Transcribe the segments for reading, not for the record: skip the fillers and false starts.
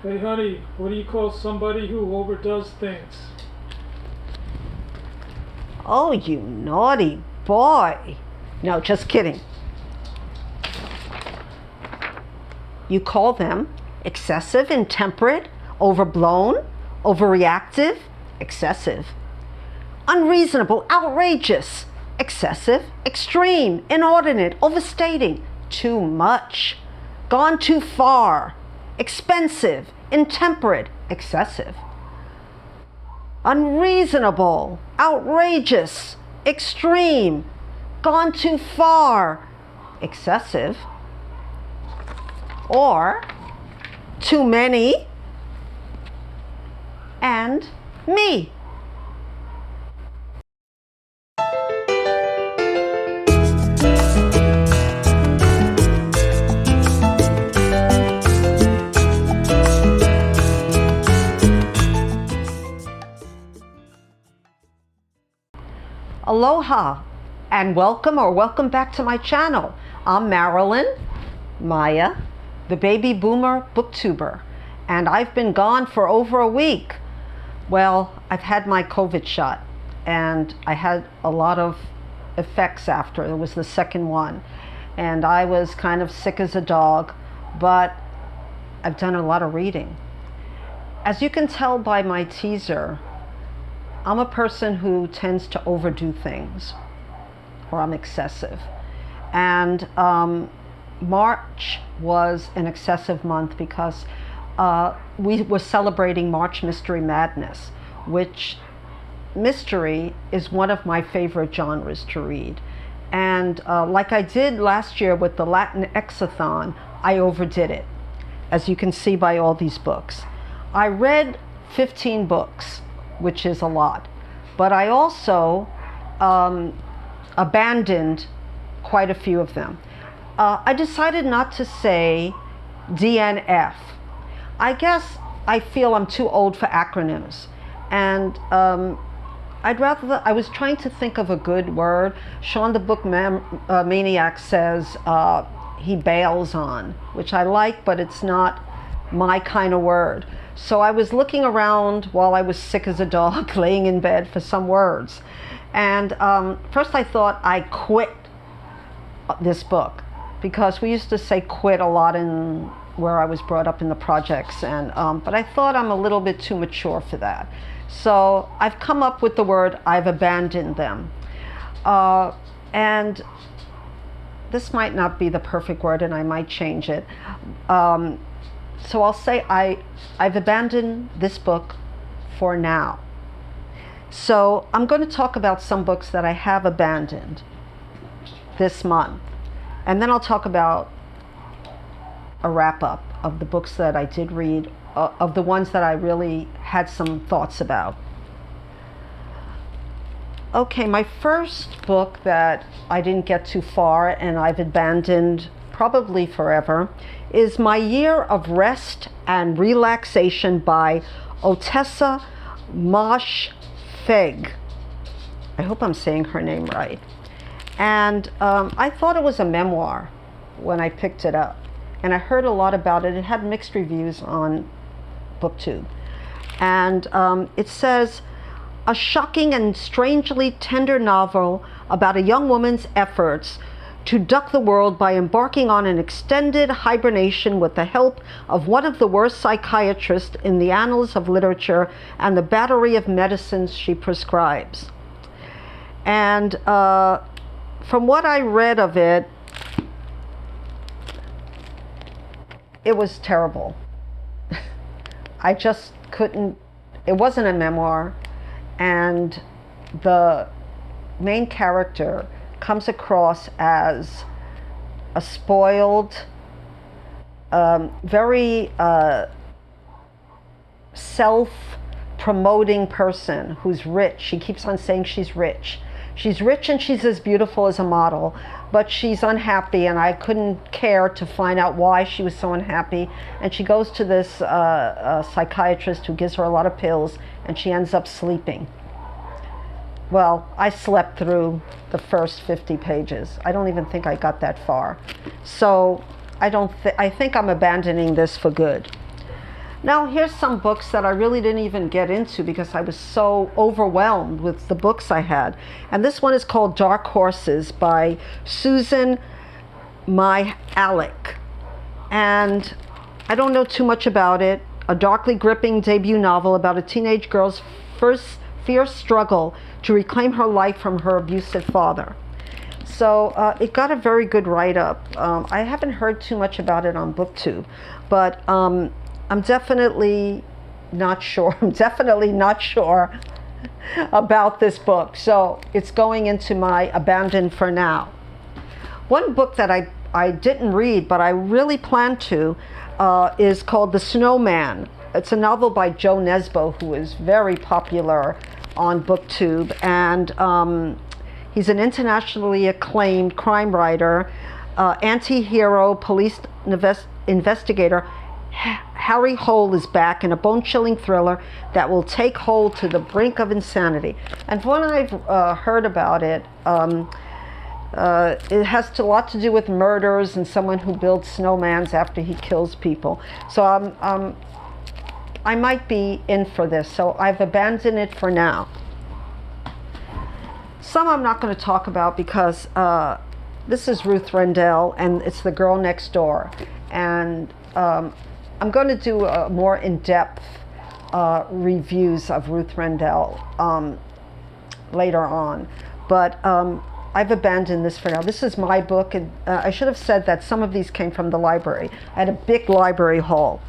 Hey honey, what do you call somebody who overdoes things? Oh, you naughty boy. No, just kidding. You call them excessive, intemperate, overblown, overreactive, excessive. Unreasonable, outrageous, excessive, extreme, inordinate, overstating, too much, gone too far, expensive, intemperate, excessive. Unreasonable, outrageous, extreme, gone too far, excessive. Or too many and me. Aloha and welcome back to my channel. I'm Marilyn, Maya, the baby boomer booktuber, and I've been gone for over a week. Well, I've had my COVID shot and I had a lot of effects after. It was the second one and I was kind of sick as a dog, but I've done a lot of reading. As you can tell by my teaser, I'm a person who tends to overdo things, or I'm excessive. And March was an excessive month because we were celebrating March Mystery Madness, which mystery is one of my favorite genres to read. And like I did last year with the Latin X-a-thon, I overdid it, as you can see by all these books. I read 15 books, which is a lot, but I also abandoned quite a few of them. I decided not to say DNF. I guess I feel I'm too old for acronyms, and I was trying to think of a good word. Sean the Book Maniac says he bails on, which I like, but it's not my kind of word. So I was looking around while I was sick as a dog, laying in bed for some words. And first I thought I quit this book, because we used to say quit a lot in where I was brought up in the projects. And but I thought I'm a little bit too mature for that. So I've come up with the word I've abandoned them. And this might not be the perfect word and I might change it. So I'll say I've abandoned this book for now. So I'm going to talk about some books that I have abandoned this month. And then I'll talk about a wrap-up of the books that I did read, of the ones that I really had some thoughts about. Okay, my first book that I didn't get too far and I've abandoned probably forever is My Year of Rest and Relaxation by Ottessa Moshfegh. I hope I'm saying her name right. And I thought it was a memoir when I picked it up. And I heard a lot about it. It had mixed reviews on BookTube. And it says, a shocking and strangely tender novel about a young woman's efforts to duck the world by embarking on an extended hibernation with the help of one of the worst psychiatrists in the annals of literature and the battery of medicines she prescribes. And from what I read of it, it was terrible. I just couldn't, it wasn't a memoir, and the main character comes across as a spoiled, very self-promoting person who's rich. She keeps on saying she's rich. She's rich and she's as beautiful as a model, but she's unhappy, and I couldn't care to find out why she was so unhappy. And she goes to this psychiatrist who gives her a lot of pills, and she ends up sleeping. Well, I slept through the first 50 pages. I don't even think I got that far. So I think I'm abandoning this for good. Now here's some books that I really didn't even get into because I was so overwhelmed with the books I had. And this one is called Dark Horses by Susan Mihalic. And I don't know too much about it. A darkly gripping debut novel about a teenage girl's first fierce struggle to reclaim her life from her abusive father. So it got a very good write-up. I haven't heard too much about it on BookTube, but I'm definitely not sure. I'm definitely not sure about this book. So it's going into my abandoned for now. One book that I didn't read, but I really plan to, is called The Snowman. It's a novel by Jo Nesbo, who is very popular on BookTube. And he's an internationally acclaimed crime writer, anti-hero police investigator. Harry Hole is back in a bone-chilling thriller that will take hold to the brink of insanity. And when I've heard about it, it has a lot to do with murders and someone who builds snowmans after he kills people. So I might be in for this, so I've abandoned it for now. Some I'm not going to talk about because this is Ruth Rendell, and it's the Girl Next Door. And I'm going to do more in-depth reviews of Ruth Rendell later on. But I've abandoned this for now. This is my book, and I should have said that some of these came from the library. I had a big library haul.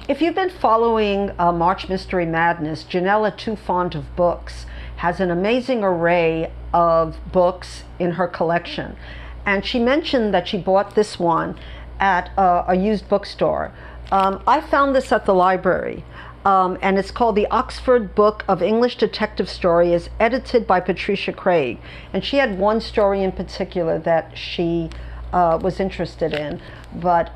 If you've been following March Mystery Madness, Janella Too Fond of Books has an amazing array of books in her collection. And she mentioned that she bought this one at a used bookstore. I found this at the library, and it's called The Oxford Book of English Detective Stories, edited by Patricia Craig. And she had one story in particular that she was interested in, but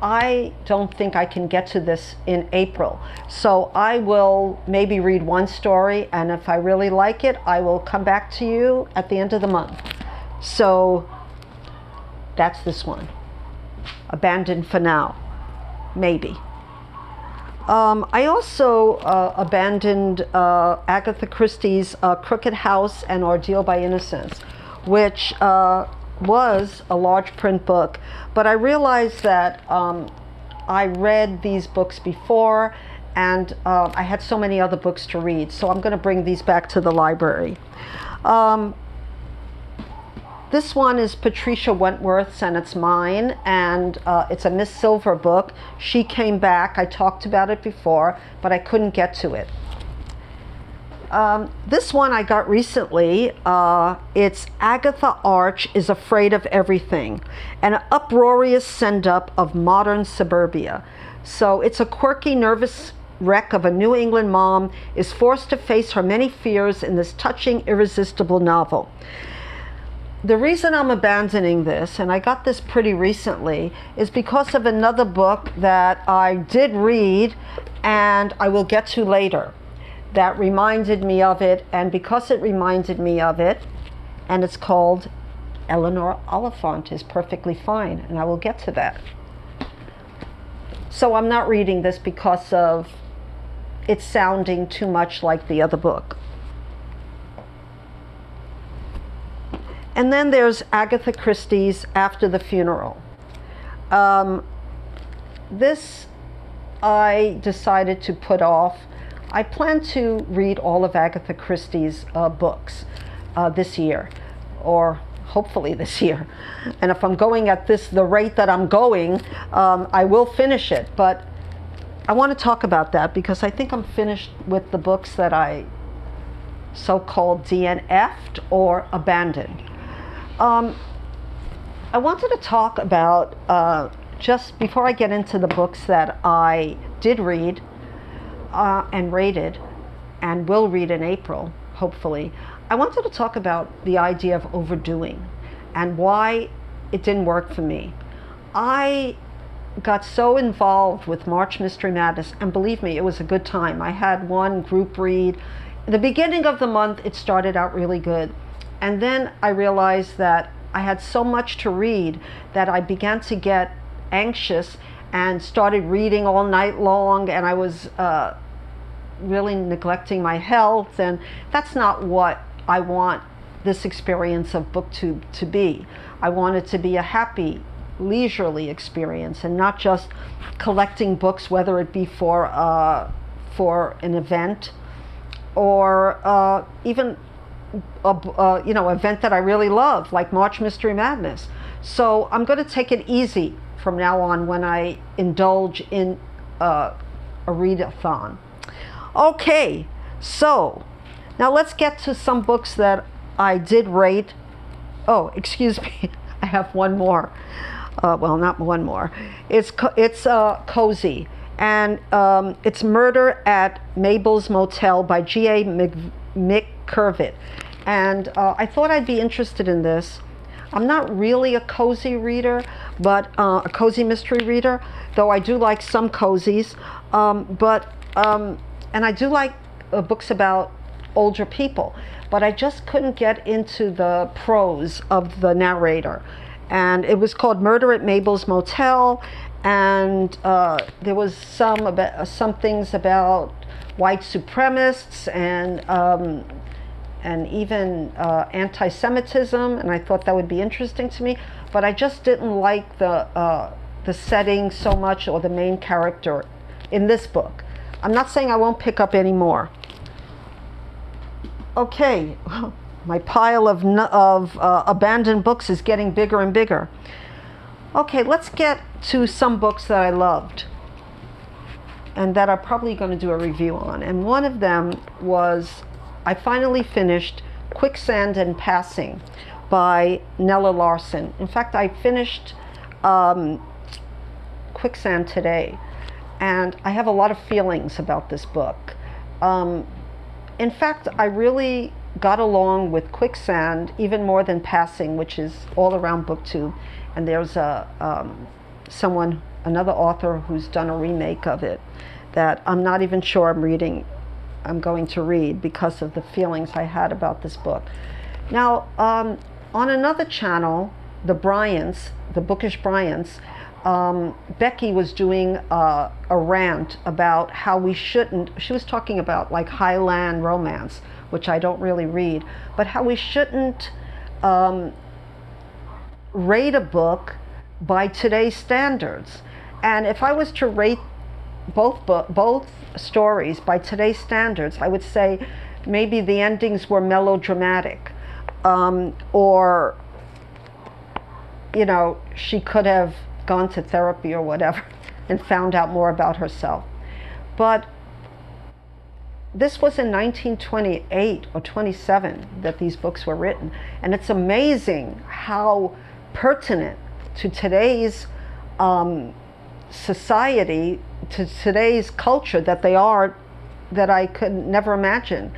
I don't think I can get to this in April. So I will maybe read one story, and if I really like it, I will come back to you at the end of the month. So that's this one. Abandoned for now. Maybe. I also abandoned Agatha Christie's Crooked House and Ordeal by Innocence, which was a large print book, but I realized that I read these books before, and I had so many other books to read, so I'm going to bring these back to the library. This one is Patricia Wentworth's, and it's mine, and it's a Miss Silver book. She came back. I talked about it before, but I couldn't get to it. This one I got recently. It's Agatha Arch is Afraid of Everything, an uproarious send-up of modern suburbia. So it's a quirky, nervous wreck of a New England mom is forced to face her many fears in this touching, irresistible novel. The reason I'm abandoning this, and I got this pretty recently, is because of another book that I did read and I will get to later that reminded me of it. And because it reminded me of it, and it's called Eleanor Oliphant is Perfectly Fine, and I will get to that. So I'm not reading this because of it sounding too much like the other book. And then there's Agatha Christie's After the Funeral. This I decided to put off. I plan to read all of Agatha Christie's books this year, or hopefully this year. And if I'm going at the rate that I'm going, I will finish it. But I want to talk about that because I think I'm finished with the books that I so-called DNF'd or abandoned. I wanted to talk about, just before I get into the books that I did read and rated and will read in April, hopefully, I wanted to talk about the idea of overdoing and why it didn't work for me. I got so involved with March Mystery Madness, and believe me, it was a good time. I had one group read. The beginning of the month, it started out really good. And then I realized that I had so much to read that I began to get anxious, and started reading all night long, and I was really neglecting my health, and that's not what I want this experience of BookTube to be. I want it to be a happy, leisurely experience, and not just collecting books, whether it be for an event or even event that I really love, like March Mystery Madness. So I'm going to take it easy from now on when I indulge in a readathon. Okay, so now let's get to some books that I did rate. Oh, excuse me, I have one more. Well, not one more. It's cozy, and it's Murder at Mabel's Motel by G.A McKevett. And I thought I'd be interested in this. I'm not really a cozy reader, but a cozy mystery reader, though I do like some cozies. And I do like books about older people, but I just couldn't get into the prose of the narrator. And it was called Murder at Mabel's Motel, and there was some things about white supremacists and even anti-Semitism, and I thought that would be interesting to me, but I just didn't like the setting so much, or the main character in this book. I'm not saying I won't pick up any more. Okay, my pile of abandoned books is getting bigger and bigger. Okay, let's get to some books that I loved and that I'm probably going to do a review on. And one of them was, I finally finished Quicksand and Passing by Nella Larson. In fact, I finished Quicksand today, and I have a lot of feelings about this book. In fact, I really got along with Quicksand even more than Passing, which is all around BookTube, and there's another author who's done a remake of it that I'm not even sure I'm going to read because of the feelings I had about this book. Now, on another channel, the Bookish Bryants, Becky was doing a rant about how we shouldn't, she was talking about like Highland romance, which I don't really read, but how we shouldn't rate a book by today's standards. And if I was to rate both stories by today's standards, I would say maybe the endings were melodramatic, or she could have gone to therapy or whatever and found out more about herself. But this was in 1928 or 27 that these books were written, and it's amazing how pertinent to today's society, to today's culture that they are, that I could never imagine.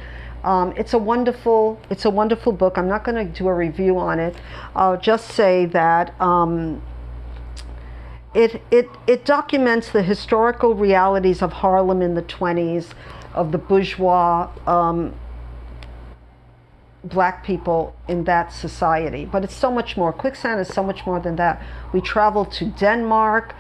It's a wonderful book. I'm not going to do a review on it. I'll just say that it documents the historical realities of Harlem in the 20s, of the bourgeois black people in that society. But it's so much more. Quicksand is so much more than that. We travel to Denmark.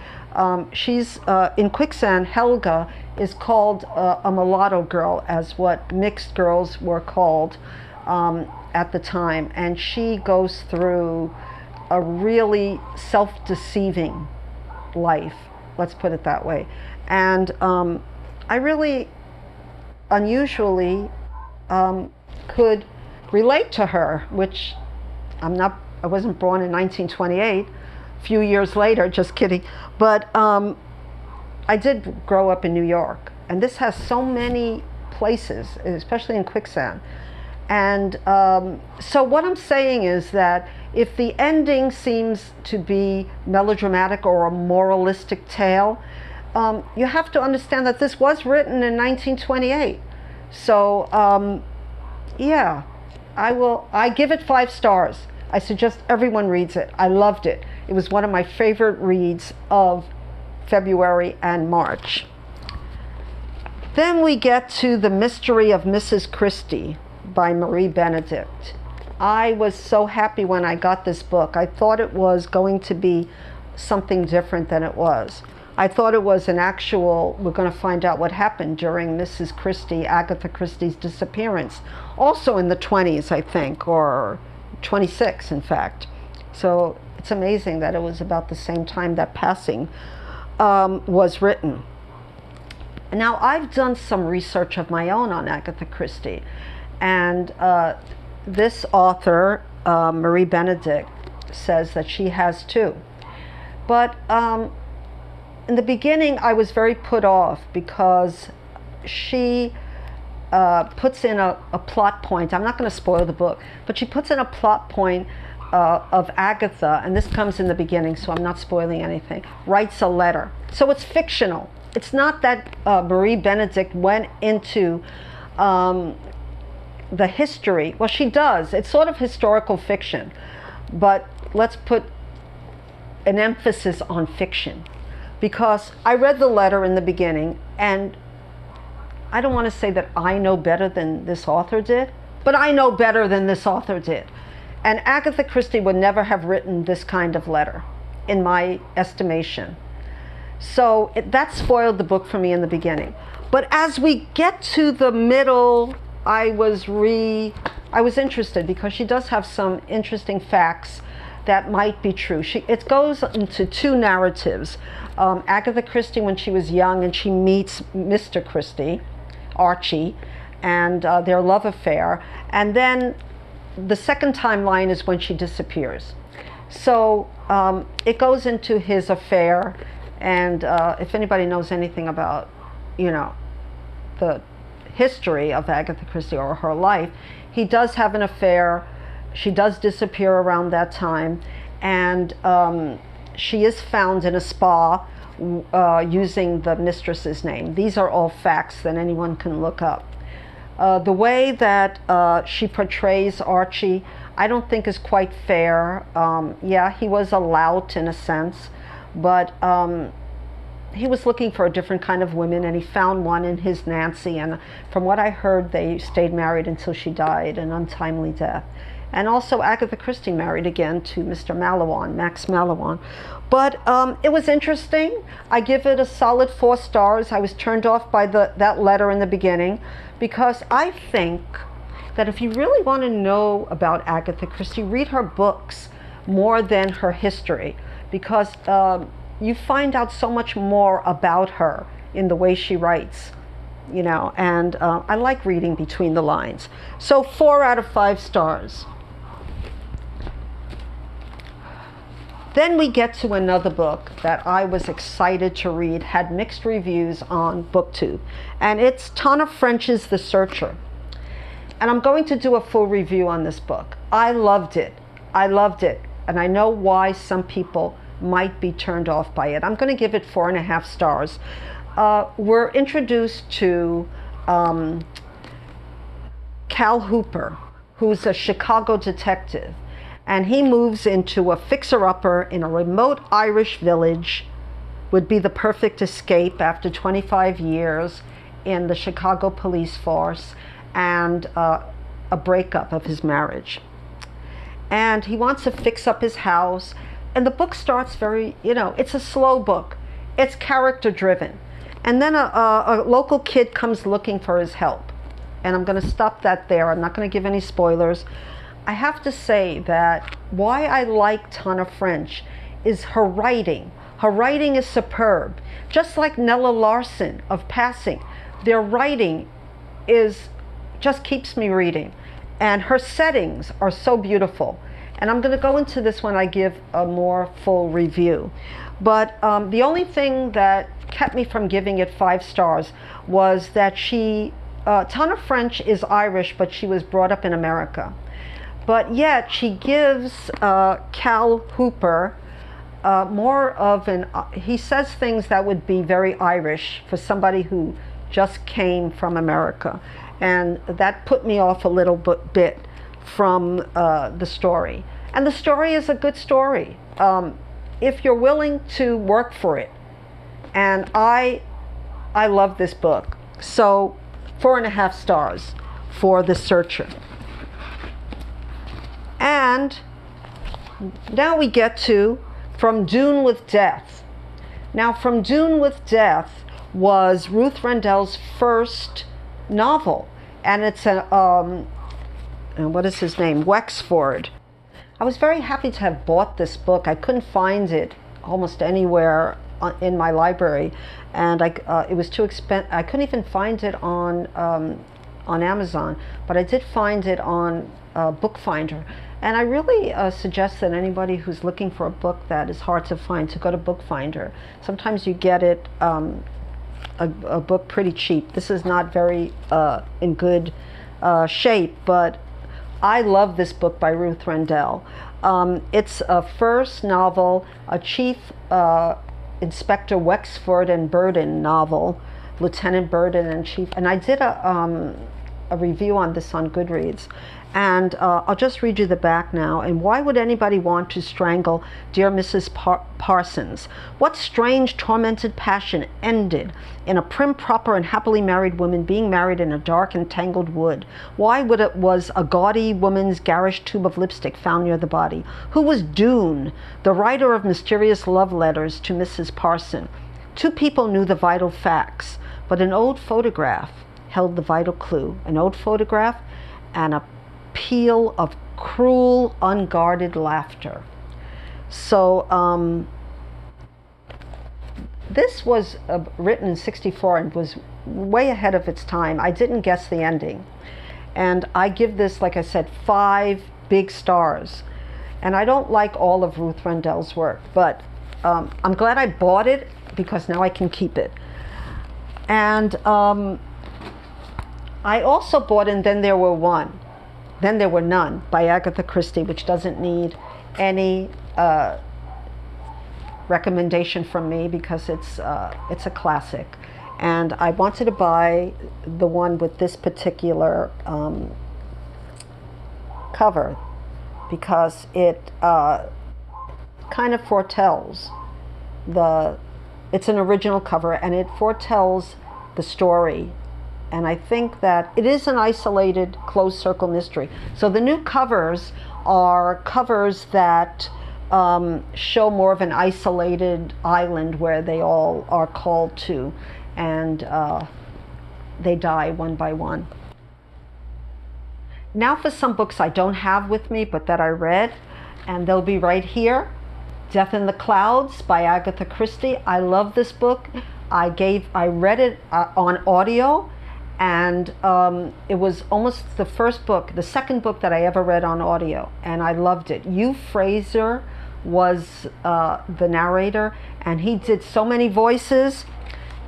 She's in Quicksand, Helga is called a mulatto girl, as what mixed girls were called at the time. And she goes through a really self-deceiving life, let's put it that way. And I really unusually could relate to her, which I wasn't born in 1928, a few years later, just kidding. But I did grow up in New York, and this has so many places, especially in Quicksand. And so what I'm saying is that if the ending seems to be melodramatic or a moralistic tale, you have to understand that this was written in 1928. So yeah, I give it 5 stars. I suggest everyone reads it. I loved it. It was one of my favorite reads of February and March. Then we get to The Mystery of Mrs Christie by Marie Benedict. I was so happy when I got this book. I thought it was going to be something different than it was. I thought it was an actual, we're going to find out what happened during Mrs. Christie, Agatha Christie's disappearance, also in the 20s, I think, or 26, in fact. So it's amazing that it was about the same time that Passing was written. Now, I've done some research of my own on Agatha Christie, and this author, Marie Benedict, says that she has too. But in the beginning, I was very put off because she puts in a plot point. I'm not going to spoil the book, but she puts in a plot point of Agatha, and this comes in the beginning, so I'm not spoiling anything, writes a letter. So it's fictional. It's not that Marie Benedict went into the history. Well, she does. It's sort of historical fiction, but let's put an emphasis on fiction, because I read the letter in the beginning, and I don't want to say that I know better than this author did, but I know better than this author did. And Agatha Christie would never have written this kind of letter, in my estimation. So that spoiled the book for me in the beginning. But as we get to the middle, I was interested, because she does have some interesting facts that might be true. It goes into two narratives. Agatha Christie when she was young, and she meets Mr. Christie, Archie, and their love affair. And then the second timeline is when she disappears. So it goes into his affair, and if anybody knows anything about, the history of Agatha Christie or her life, he does have an affair. She does disappear around that time, and she is found in a spa using the mistress's name. These are all facts that anyone can look up. The way that she portrays Archie, I don't think is quite fair. Yeah, he was a lout in a sense, but he was looking for a different kind of women, and he found one in his Nancy, and from what I heard, they stayed married until she died, an untimely death. And also Agatha Christie married again to Mr. Malawan, Max Malawan. But it was interesting. I give it a solid 4 stars. I was turned off by that letter in the beginning, because I think that if you really want to know about Agatha Christie, read her books more than her history, because you find out so much more about her in the way she writes, and I like reading between the lines. So 4 out of 5 stars. Then we get to another book that I was excited to read, had mixed reviews on BookTube, and it's Tana French's The Searcher. And I'm going to do a full review on this book. I loved it. And I know why some people might be turned off by it. I'm going to give it 4.5 stars. We're introduced to Cal Hooper, who's a Chicago detective. And he moves into a fixer-upper in a remote Irish village, would be the perfect escape after 25 years in the Chicago police force and a breakup of his marriage. And he wants to fix up his house. And the book starts very, it's a slow book. It's character-driven. And then a local kid comes looking for his help. And I'm going to stop that there. I'm not going to give any spoilers. I have to say that why I like Tana French is her writing. Her writing is superb. Just like Nella Larson of Passing, their writing just keeps me reading. And her settings are so beautiful. And I'm going to go into this when I give a more full review. But the only thing that kept me from giving it 5 stars was that Tana French is Irish, but she was brought up in America. But yet she gives Cal Hooper more of he says things that would be very Irish for somebody who just came from America. And that put me off a little bit from the story. And the story is a good story if you're willing to work for it. And I love this book. So 4.5 stars for The Searcher. And now we get to From Dune with Death. Now, From Dune with Death was Ruth Rendell's first novel, and it's a what is his name? Wexford. I was very happy to have bought this book. I couldn't find it almost anywhere in my library, and it was too expensive. I couldn't even find it on Amazon, but I did find it on Bookfinder. And I really suggest that anybody who's looking for a book that is hard to find to go to Bookfinder. Sometimes you get it a book pretty cheap. This is not very in good shape, but I love this book by Ruth Rendell. It's a first novel, a Chief Inspector Wexford and Burden novel, Lieutenant Burden and Chief. And I did a review on this on Goodreads. And I'll just read you the back now. And why would anybody want to strangle dear Mrs. Parsons? What strange, tormented passion ended in a prim, proper, and happily married woman being married in a dark and tangled wood? Why was a gaudy woman's garish tube of lipstick found near the body? Who was Dune, the writer of mysterious love letters to Mrs. Parson? Two people knew the vital facts, but an old photograph held the vital clue. An old photograph and a peal of cruel, unguarded laughter. So this was written in '64 and was way ahead of its time. I didn't guess the ending. And I give this, like I said, 5 big stars. And I don't like all of Ruth Rendell's work, but I'm glad I bought it because now I can keep it. And I also bought And Then There Were None by Agatha Christie, which doesn't need any recommendation from me because it's a classic. And I wanted to buy the one with this particular cover because it kind of foretells it's an original cover and it foretells the story. And I think that it is an isolated, closed circle mystery. So the new covers are covers that show more of an isolated island where they all are called to, and they die one by one. Now for some books I don't have with me, but that I read, and they'll be right here. Death in the Clouds by Agatha Christie. I love this book. I read it on audio. And it was almost the second book that I ever read on audio, and I loved it. Hugh Fraser was the narrator, and he did so many voices,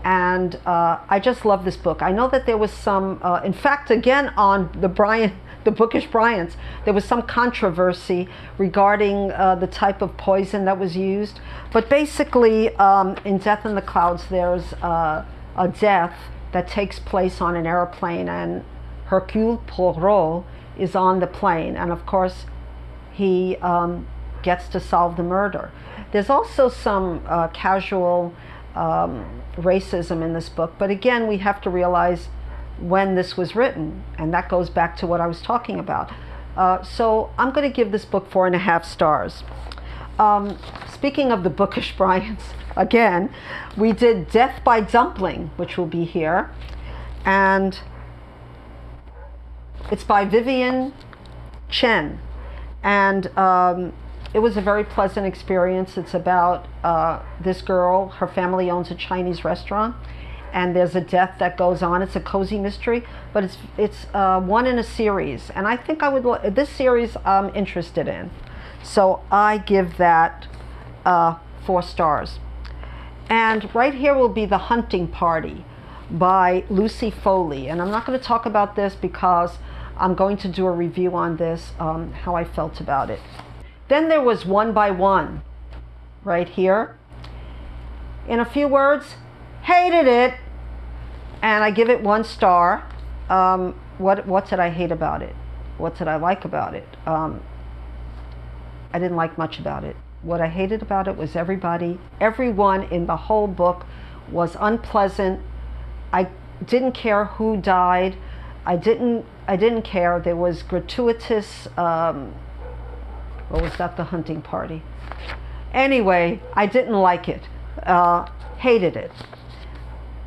and I just love this book. I know that there was some, in fact, again on the Bookish Bryants, there was some controversy regarding the type of poison that was used, but basically in Death in the Clouds there's a death that takes place on an airplane, and Hercule Poirot is on the plane, and of course he gets to solve the murder. There's also some casual racism in this book, but again we have to realize when this was written, and that goes back to what I was talking about. So I'm going to give this book 4.5 stars. Speaking of the Bookish Bryants, again, we did Death by Dumpling, which will be here, and it's by Vivien Chien, and it was a very pleasant experience. It's about this girl, her family owns a Chinese restaurant, and there's a death that goes on. It's a cozy mystery, but it's one in a series, and I think this series I'm interested in, so I give that 4 stars. And right here will be The Hunting Party by Lucy Foley. And I'm not going to talk about this because I'm going to do a review on this, how I felt about it. Then there was One by One, right here. In a few words, hated it. And I give it 1 star. What did I hate about it? What did I like about it? I didn't like much about it. What I hated about it was everyone in the whole book was unpleasant. I didn't care who died. I didn't care. There was gratuitous, or was that The Hunting Party? Anyway, I didn't like it. hated it.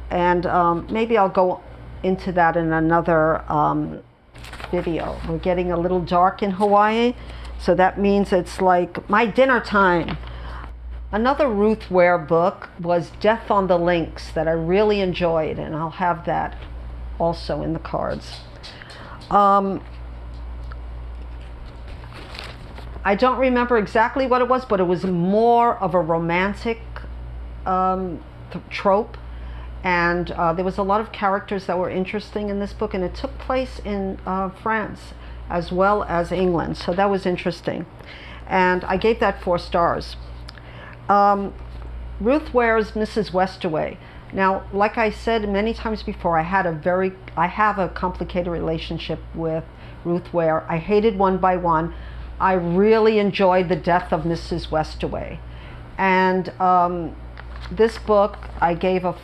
And maybe I'll go into that in another video. We're getting a little dark in Hawaii, so that means it's like my dinner time. Another Ruth Ware book was Death on the Links that I really enjoyed, and I'll have that also in the cards. I don't remember exactly what it was, but it was more of a romantic trope, and there was a lot of characters that were interesting in this book, and it took place in France as well as England, so that was interesting, and I gave that 4 stars. Ruth Ware's Mrs. Westaway. Now, like I said many times before, I have a complicated relationship with Ruth Ware. I hated One by One. I really enjoyed the death of Mrs. Westaway. And this book, I gave a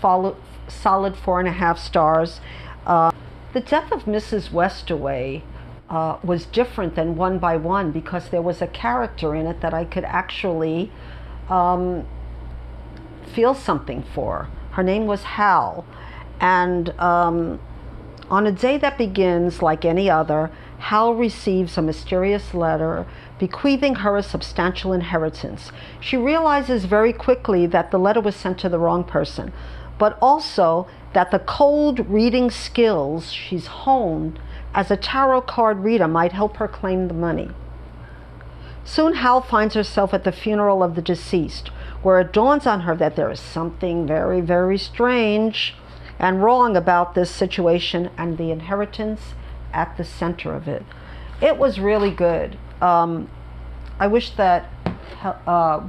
solid 4.5 stars. The death of Mrs. Westaway was different than One by One because there was a character in it that I could actually feel something for. Her name was Hal, and on a day that begins like any other, Hal receives a mysterious letter bequeathing her a substantial inheritance. She realizes very quickly that the letter was sent to the wrong person, but also that the cold reading skills she's honed as a tarot card reader might help her claim the money. Soon Hal finds herself at the funeral of the deceased, where it dawns on her that there is something very, very strange and wrong about this situation, and the inheritance at the center of it. It was really good. I wish that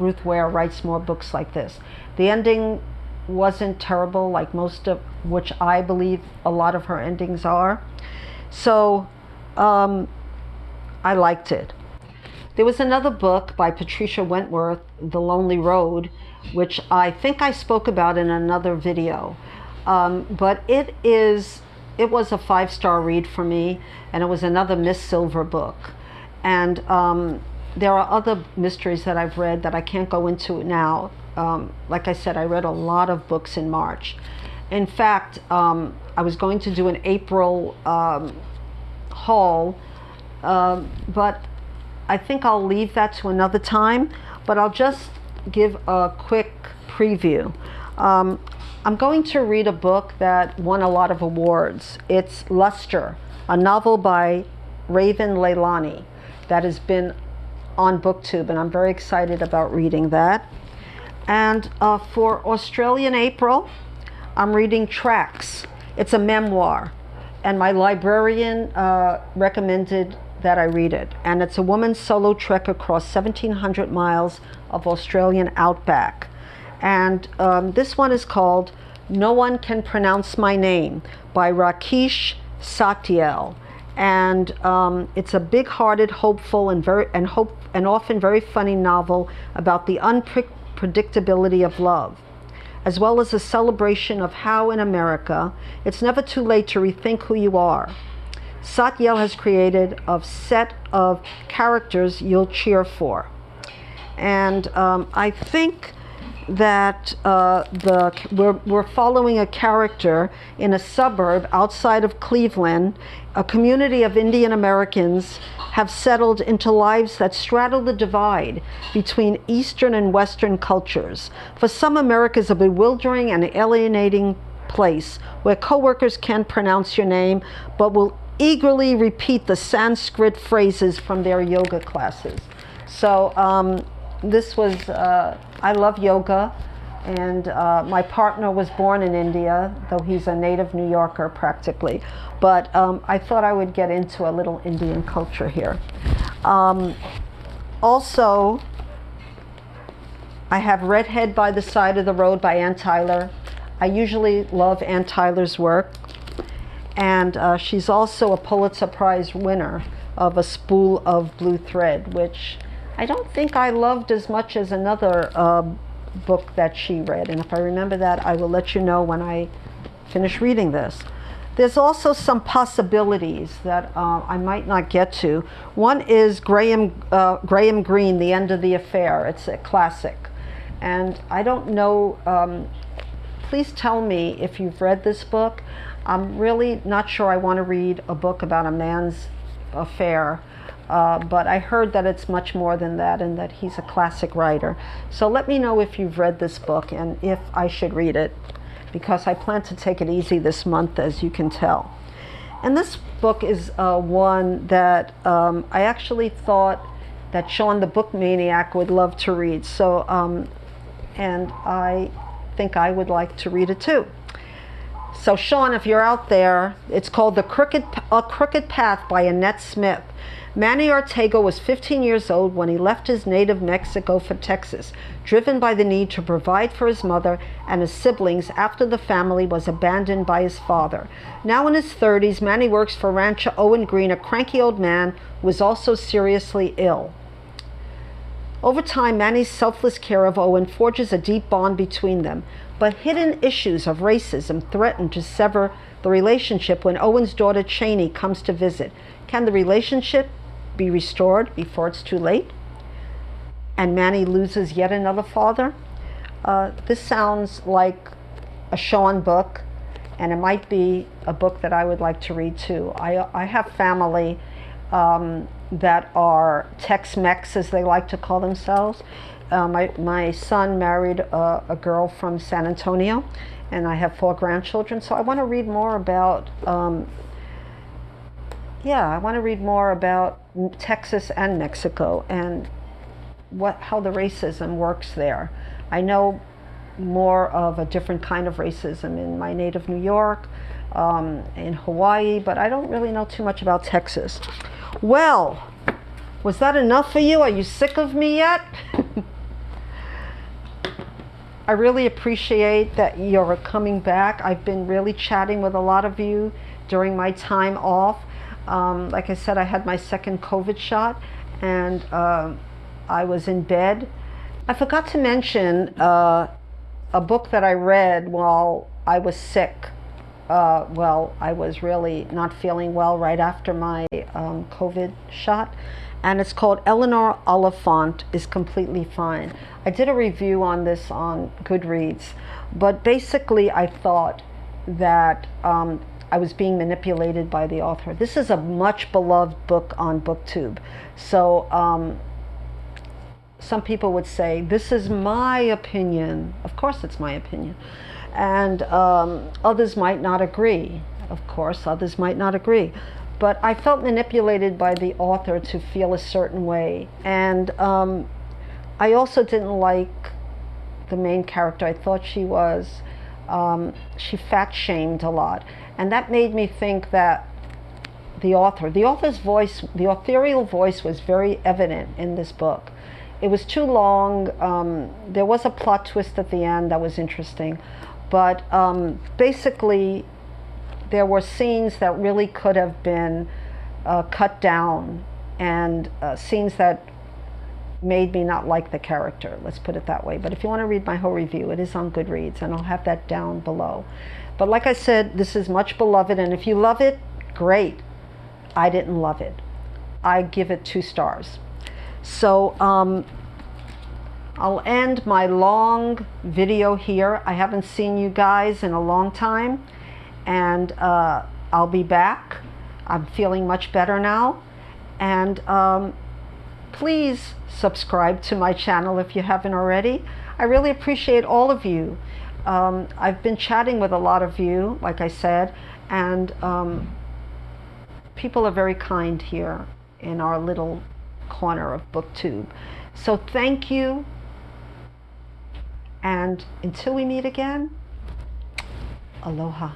Ruth Ware writes more books like this. The ending wasn't terrible, like most of which I believe a lot of her endings are. So I liked it. There was another book by Patricia Wentworth, The Lonely Road, which I think I spoke about in another video. But it was a 5-star read for me, and it was another Miss Silver book. And there are other mysteries that I've read that I can't go into now. Like I said, I read a lot of books in March. In fact, I was going to do an April haul, but I think I'll leave that to another time, but I'll just give a quick preview. I'm going to read a book that won a lot of awards. It's Luster, a novel by Raven Leilani that has been on BookTube, and I'm very excited about reading that. And for Australian April, I'm reading Tracks. It's a memoir, and my librarian recommended that I read it. And it's a woman's solo trek across 1,700 miles of Australian outback. And this one is called No One Can Pronounce My Name by Rakesh Satyal. And it's a big-hearted, hopeful, and often very funny novel about the unpredictability of love, as well as a celebration of how in America it's never too late to rethink who you are. Satyal has created a set of characters you'll cheer for. And I think that we're following a character in a suburb outside of Cleveland. A community of Indian Americans have settled into lives that straddle the divide between Eastern and Western cultures. For some, America is a bewildering and alienating place where coworkers can't pronounce your name but will eagerly repeat the Sanskrit phrases from their yoga classes. So this was, I love yoga, and my partner was born in India, though he's a native New Yorker practically. But I thought I would get into a little Indian culture here. Also, I have Redhead by the Side of the Road by Ann Tyler. I usually love Ann Tyler's work. And she's also a Pulitzer Prize winner of A Spool of Blue Thread, which I don't think I loved as much as another book that she read. And if I remember that, I will let you know when I finish reading this. There's also some possibilities that I might not get to. One is Graham Greene, The End of the Affair. It's a classic. And I don't know please tell me if you've read this book. I'm really not sure I want to read a book about a man's affair, but I heard that it's much more than that and that he's a classic writer. So let me know if you've read this book and if I should read it, because I plan to take it easy this month, as you can tell. And this book is one that I actually thought that Sean the Book Maniac would love to read. So, and I think I would like to read it too. So Sean, if you're out there, it's called A Crooked Path by Annette Smith. Manny Ortega was 15 years old when he left his native Mexico for Texas, driven by the need to provide for his mother and his siblings after the family was abandoned by his father. Now in his 30s, Manny works for rancher Owen Green, a cranky old man who is also seriously ill. Over time, Manny's selfless care of Owen forges a deep bond between them, but hidden issues of racism threaten to sever the relationship when Owen's daughter Cheney comes to visit. Can the relationship be restored before it's too late and Manny loses yet another father? This sounds like a Sean book, and it might be a book that I would like to read too. I have family that are Tex-Mex, as they like to call themselves. My son married a girl from San Antonio, and I have 4 grandchildren, so I want to read more about I want to read more about Texas and Mexico and how the racism works there. I know more of a different kind of racism in my native New York, in Hawaii, but I don't really know too much about Texas. Well, was that enough for you? Are you sick of me yet? I really appreciate that you're coming back. I've been really chatting with a lot of you during my time off. Like I said, I had my second COVID shot, and I was in bed. I forgot to mention a book that I read while I was sick. I was really not feeling well right after my COVID shot, and it's called Eleanor Oliphant is Completely Fine. I did a review on this on Goodreads, but basically I thought that I was being manipulated by the author. This is a much beloved book on BookTube. So some people would say, this is my opinion. Of course it's my opinion. And others might not agree. Of course, others might not agree. But I felt manipulated by the author to feel a certain way. And I also didn't like the main character. I thought she fat-shamed a lot. And that made me think that the author's voice, the authorial voice was very evident in this book. It was too long. There was a plot twist at the end that was interesting. But basically, there were scenes that really could have been cut down, and scenes that made me not like the character, let's put it that way. But if you want to read my whole review, it is on Goodreads, and I'll have that down below. But like I said, this is much beloved, and if you love it, great. I didn't love it. I give it 2 stars. So I'll end my long video here. I haven't seen you guys in a long time, and I'll be back. I'm feeling much better now, and please subscribe to my channel if you haven't already. I really appreciate all of you. I've been chatting with a lot of you, like I said, and people are very kind here in our little corner of BookTube. So thank you, and until we meet again, aloha.